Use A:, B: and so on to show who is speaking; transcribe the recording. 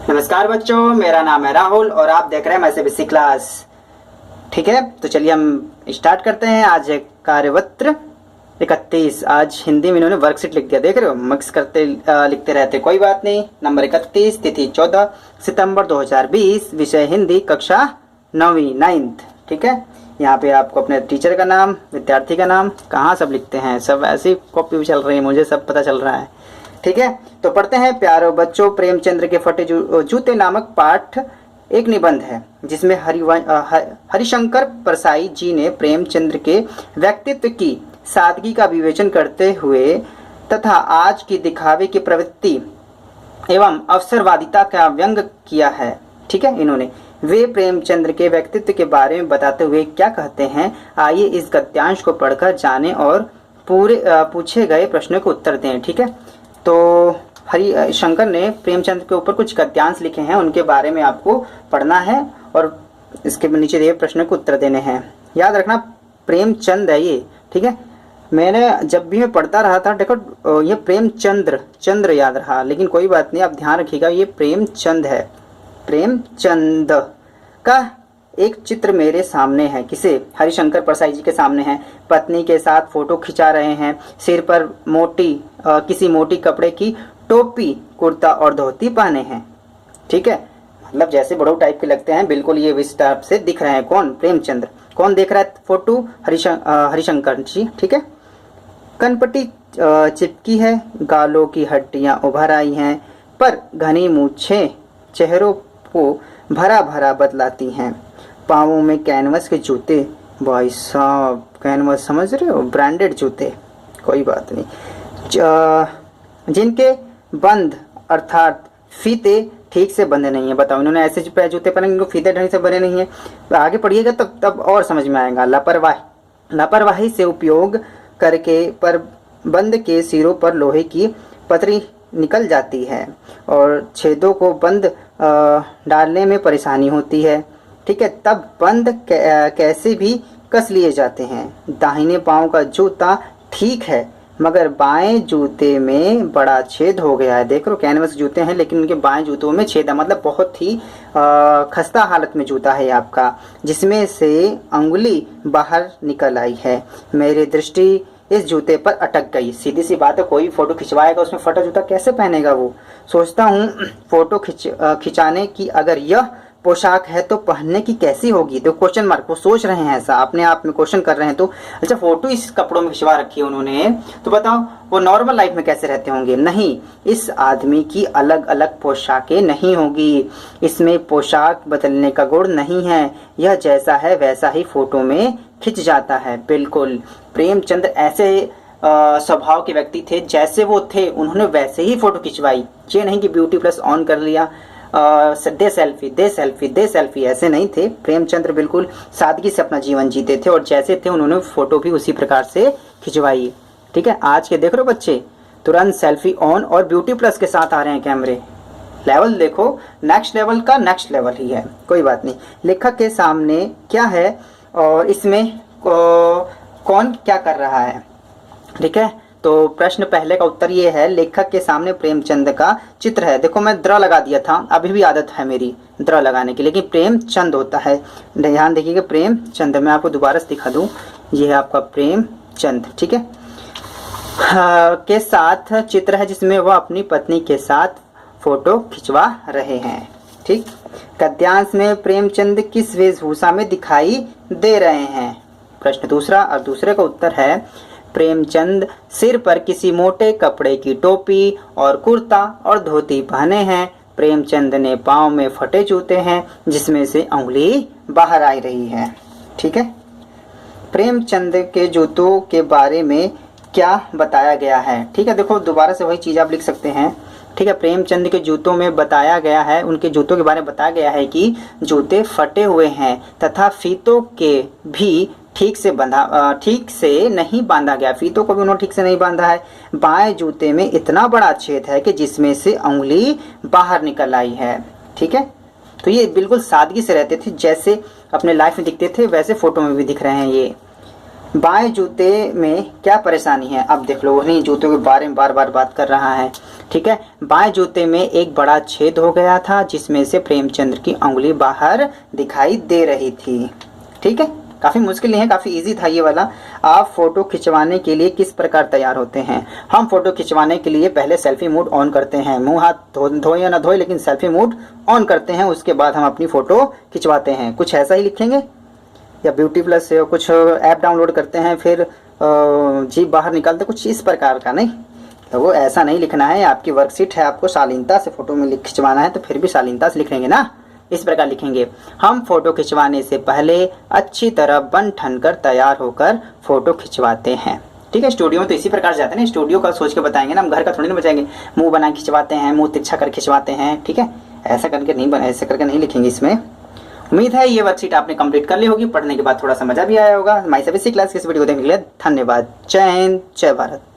A: नमस्कार बच्चों, मेरा नाम है राहुल और आप देख रहे हैं मैसे बेसिक क्लास। ठीक है, तो चलिए हम स्टार्ट करते हैं। आज है कार्यपत्र 31। आज हिंदी में इन्होंने वर्कशीट लिख दिया, देख रहे हो, मिक्स करते लिखते रहते, कोई बात नहीं। नंबर 31, तिथि 14 सितंबर 2020, विषय हिंदी, कक्षा 9वीं 9th। ठीक है, यहाँ पे आपको अपने टीचर का नाम, विद्यार्थी का नाम, कहाँ सब लिखते हैं, सब ऐसी कॉपी भी चल रही है, मुझे सब पता चल रहा है। ठीक है, तो पढ़ते हैं। प्यारो बच्चों, प्रेमचंद्र के फटे जूते नामक पाठ एक निबंध है जिसमें हरिशंकर परसाई जी ने प्रेमचंद्र के व्यक्तित्व की सादगी का विवेचन करते हुए तथा आज की दिखावे की प्रवृत्ति एवं अवसरवादिता का व्यंग किया है। ठीक है, इन्होंने वे प्रेमचंद्र के व्यक्तित्व के बारे में बताते हुए क्या कहते हैं, आइए इस गद्यांश को पढ़कर जानें और पूरे पूछे गए प्रश्नों को उत्तर दें। ठीक है, तो हरिशंकर ने प्रेमचंद्र के ऊपर कुछ गद्यांश लिखे हैं, उनके बारे में आपको पढ़ना है और इसके नीचे दिए प्रश्नों को उत्तर देने हैं। याद रखना प्रेमचंद है ये। ठीक है, मैंने जब भी मैं पढ़ता रहा था, देखो ये प्रेमचंद्र चंद्र याद रहा, लेकिन कोई बात नहीं, आप ध्यान रखिएगा ये प्रेमचंद है। प्रेमचंद का एक चित्र मेरे सामने है। किसे? हरिशंकर परसाई जी के सामने है। पत्नी के साथ फोटो खिंचा रहे हैं, सिर पर किसी मोटी कपड़े की टोपी, कुर्ता और धोती पहने हैं। ठीक है, मतलब जैसे बड़ो टाइप के लगते हैं, बिल्कुल ये इस टाइप से दिख रहे हैं। कौन? प्रेमचंद्र। कौन देख रहा है फोटो? हरिशंकर जी। ठीक है, कनपट्टी चिपकी है, गालों की हड्डियां उभर आई हैं, पर घनी मूछें चेहरों को भरा भरा बतलाती हैं। पाँवों में कैनवस के जूते, भाई साहब कैनवस समझ रहे हो, ब्रांडेड जूते, कोई बात नहीं, जिनके बंद अर्थात फीते ठीक से बंधे नहीं है। बताओ, इन्होंने ऐसे जूते पहने, इनको फीते ढंग से बने नहीं है। तो आगे पढ़िएगा तब और समझ में आएगा। लापरवाही से उपयोग करके पर बंद के सिरों पर लोहे की पतरी निकल जाती है और छेदों को बंद डालने में परेशानी होती है। ठीक है, तब बंद कैसे भी कस लिए जाते हैं। दाहिने पांव का जूता ठीक है, मगर बाएं जूते में बड़ा छेद हो गया है। देख लो, कैनवस जूते हैं लेकिन उनके बाएं जूतों में छेद है, मतलब बहुत ही खस्ता हालत में जूता है आपका, जिसमें से अंगुली बाहर निकल आई है। मेरी दृष्टि इस जूते पर अटक गई। सीधी सी बात है, कोई फोटो खिंचवाएगा उसमें फटा जूता कैसे पहनेगा वो। सोचता हूँ फोटो खिंचाने की अगर यह पोशाक है तो पहनने की कैसी होगी। तो क्वेश्चन मार्क, वो सोच रहे हैं ऐसा, अपने आप में क्वेश्चन कर रहे हैं। तो अच्छा, फोटो इस कपड़ों में खिंचवा रखी है उन्होंने, तो बताओ वो नॉर्मल लाइफ में कैसे रहते होंगे। नहीं, इस आदमी की अलग अलग पोशाकें नहीं होगी, इसमें पोशाक बदलने का गुण नहीं है, यह जैसा है वैसा ही फोटो में खिंच जाता है। बिल्कुल, प्रेमचंद्र ऐसे स्वभाव के व्यक्ति थे, जैसे वो थे उन्होंने वैसे ही फोटो खिंचवाई। ये नहीं कि ब्यूटी प्लस ऑन कर लिया, दे सेल्फी, ऐसे नहीं थे। प्रेमचंद्र बिल्कुल सादगी से अपना जीवन जीते थे और जैसे थे उन्होंने फोटो भी उसी प्रकार से खिंचवाई। ठीक है, आज के देख रहे हो बच्चे, तुरंत सेल्फी ऑन और ब्यूटी प्लस के साथ आ रहे हैं कैमरे। लेवल देखो, नेक्स्ट लेवल का नेक्स्ट लेवल ही है, कोई बात नहीं। लेखक के सामने क्या है और इसमें कौन क्या कर रहा है। ठीक है, तो प्रश्न पहले का उत्तर ये है, लेखक के सामने प्रेमचंद का चित्र है। देखो मैं द्र लगा दिया था, अभी भी आदत है मेरी द्र लगाने की, लेकिन प्रेमचंद होता है। ध्यान देखिएगा, प्रेमचंद। मैं आपको दोबारा से दिखा दूं, ये है आपका प्रेमचंद। ठीक है, के साथ चित्र है जिसमें वह अपनी पत्नी के साथ फोटो खिंचवा रहे हैं। ठीक, गद्यांश में प्रेमचंद किस वेशभूषा में दिखाई दे रहे हैं। प्रश्न दूसरा, और दूसरे का उत्तर है, प्रेमचंद सिर पर किसी मोटे कपड़े की टोपी और कुर्ता और धोती पहने हैं। प्रेमचंद ने पाँव में फटे जूते हैं जिसमें से अंगुली बाहर आ रही है। ठीक है, प्रेमचंद के जूतों के बारे में क्या बताया गया है। ठीक है, देखो दोबारा से वही चीज आप लिख सकते हैं। ठीक है, प्रेमचंद के जूतों में बताया गया है, उनके जूतों के बारे में बताया गया है कि जूते फटे हुए हैं तथा फीतों के भी ठीक से नहीं बांधा गया। फीतों को भी उन्होंने ठीक से नहीं बांधा है। बाएं जूते में इतना बड़ा छेद है कि जिसमें से अंगुली बाहर निकल आई है। ठीक है, तो ये बिल्कुल सादगी से रहते थे, जैसे अपने लाइफ में दिखते थे वैसे फोटो में भी दिख रहे हैं ये। बाएं जूते में क्या परेशानी है? अब देख लो, उन्हीं जूतों के बारे में बार बार बात कर रहा है। ठीक है, बाएं जूते में एक बड़ा छेद हो गया था जिसमें से प्रेमचंद्र की उंगली बाहर दिखाई दे रही थी। ठीक है, काफ़ी मुश्किल नहीं है, काफ़ी इजी था ये वाला। आप फोटो खिंचवाने के लिए किस प्रकार तैयार होते हैं? हम फोटो खिंचवाने के लिए पहले सेल्फी मोड ऑन करते हैं, मुंह हाथ धोए या ना धोए, लेकिन सेल्फी मोड ऑन करते हैं, उसके बाद हम अपनी फ़ोटो खिंचवाते हैं। कुछ ऐसा ही लिखेंगे, या ब्यूटी प्लस से कुछ ऐप डाउनलोड करते हैं फिर जीप बाहर निकालते, कुछ इस प्रकार का नहीं। तो वो ऐसा नहीं लिखना है, आपकी वर्कशीट है, आपको शालीनता से फोटो में खिंचवाना है, तो फिर भी शालीनता से लिखेंगे ना, इस प्रकार लिखेंगे। हम फोटो खिंचवाने से पहले अच्छी तरह बन ठन कर तैयार होकर फोटो खिंचवाते हैं। ठीक है, स्टूडियो में तो इसी प्रकार जाते हैं ना, स्टूडियो का सोच के बताएंगे ना, हम घर का थोड़ी ना बचाएंगे। मुंह बना खिंचवाते हैं, मुंह तिरछा कर खिंचवाते हैं। ठीक है, ऐसा करके नहीं ऐसा करके नहीं लिखेंगे इसमें। उम्मीद है ये वर्कशीट आपने कंप्लीट कर ली होगी, पढ़ने के बाद थोड़ा सा मजा भी आया होगा। हमारी सभी क्लास की इस वीडियो को देखने के लिए धन्यवाद। जय हिंद, जय भारत।